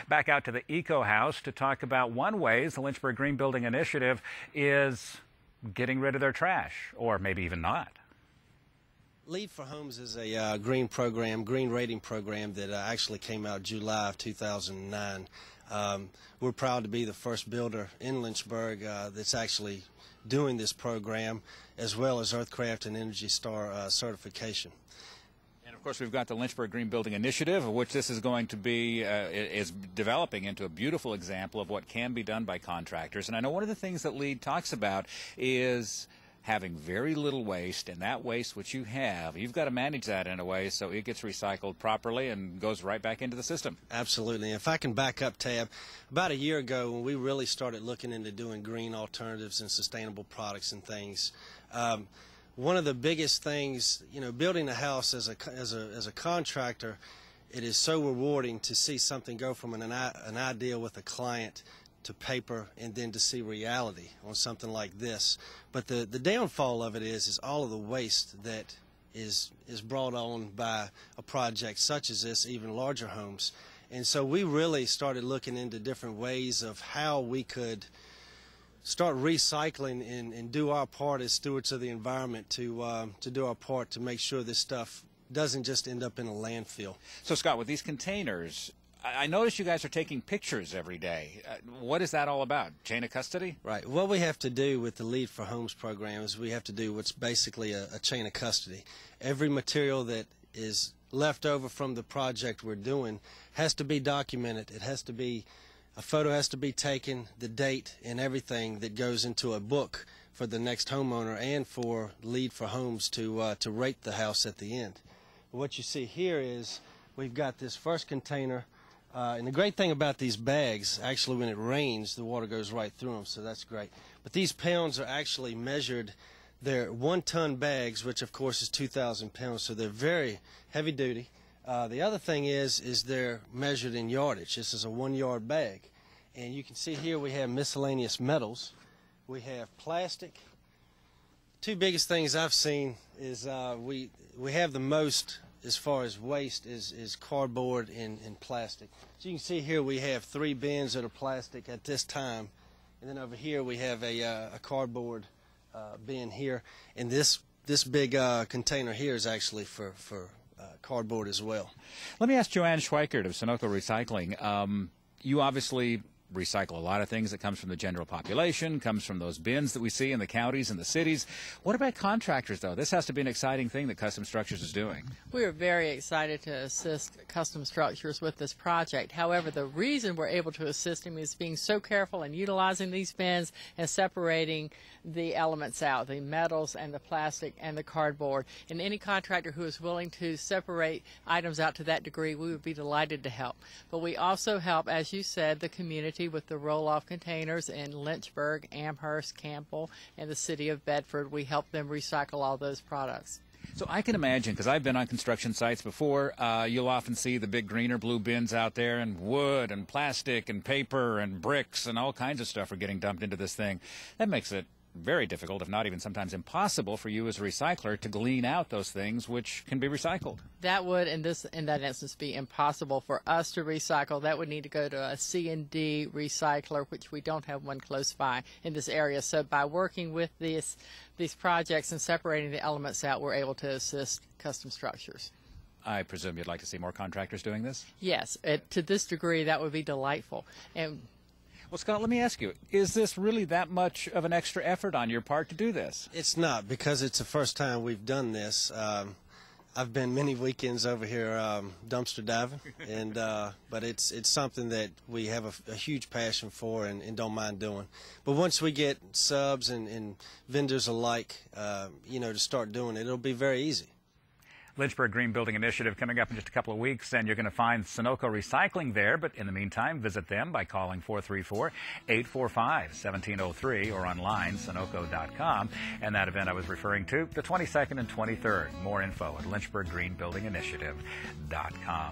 back out to the Eco House to talk about one ways the Lynchburg Green Building Initiative is getting rid of their trash, or maybe even not. LEED for Homes is a green rating program that actually came out July of 2009. We're proud to be the first builder in Lynchburg that's actually doing this program, as well as Earthcraft and Energy Star certification. And of course, we've got the Lynchburg Green Building Initiative, which this is going to be, is developing into a beautiful example of what can be done by contractors. And I know one of the things that LEED talks about is having very little waste, and that waste which you have, you've got to manage that in a way so it gets recycled properly and goes right back into the system. Absolutely. If I can back up, Tab, about a year ago when we really started looking into doing green alternatives and sustainable products and things, one of the biggest things, building a house as a contractor, it is so rewarding to see something go from an idea with a client to paper and then to see reality on something like this. But the downfall of it is all of the waste that is brought on by a project such as this, even larger homes. And so we really started looking into different ways of how we could start recycling and do our part as stewards of the environment to do our part to make sure this stuff doesn't just end up in a landfill. So Scott, with these containers, I notice you guys are taking pictures every day. What is that all about? Chain of custody? Right. What we have to do with the LEED for Homes program is we have to do what's basically a chain of custody. Every material that is left over from the project we're doing has to be documented. It has to be, a photo has to be taken, the date and everything that goes into a book for the next homeowner and for LEED for Homes to rate the house at the end. What you see here is we've got this first container. And the great thing about these bags, actually when it rains, the water goes right through them, so that's great. But these pounds are actually measured. They're 1-ton bags, which of course is 2,000 pounds, so they're very heavy duty. The other thing is they're measured in yardage. This is a 1-yard bag. And you can see here we have miscellaneous metals. We have plastic. Two biggest things I've seen is we have the most as far as waste is cardboard and plastic. So you can see here we have 3 bins that are plastic at this time, and then over here we have a cardboard bin here, and this big container here is actually for cardboard as well. Let me ask Joanne Schweikert of Sunoco Recycling. You obviously recycle a lot of things that comes from the general population, comes from those bins that we see in the counties and the cities. What about contractors, though? This has to be an exciting thing that Custom Structures is doing. We are very excited to assist Custom Structures with this project. However, the reason we're able to assist them is being so careful in utilizing these bins and separating the elements out, the metals and the plastic and the cardboard. And any contractor who is willing to separate items out to that degree, we would be delighted to help. But we also help, as you said, the community with the roll-off containers in Lynchburg, Amherst, Campbell, and the city of Bedford. We help them recycle all those products. So I can imagine, because I've been on construction sites before, you'll often see the big green or blue bins out there, and wood and plastic and paper and bricks and all kinds of stuff are getting dumped into this thing. That makes it very difficult, if not even sometimes impossible, for you as a recycler to glean out those things which can be recycled. That would, in that instance, be impossible for us to recycle. That would need to go to a C&D recycler, which we don't have one close by in this area. So by working with these projects and separating the elements out, we're able to assist Custom Structures. I presume you'd like to see more contractors doing this? Yes, to this degree, that would be delightful. And well, Scott, let me ask you, is this really that much of an extra effort on your part to do this? It's not, because it's the first time we've done this. I've been many weekends over here dumpster diving, and but it's something that we have a huge passion for and don't mind doing. But once we get subs and vendors alike, to start doing it, it'll be very easy. Lynchburg Green Building Initiative coming up in just a couple of weeks, and you're going to find Sunoco Recycling there. But in the meantime, visit them by calling 434-845-1703 or online, sunoco.com. And that event I was referring to, the 22nd and 23rd. More info at lynchburggreenbuildinginitiative.com.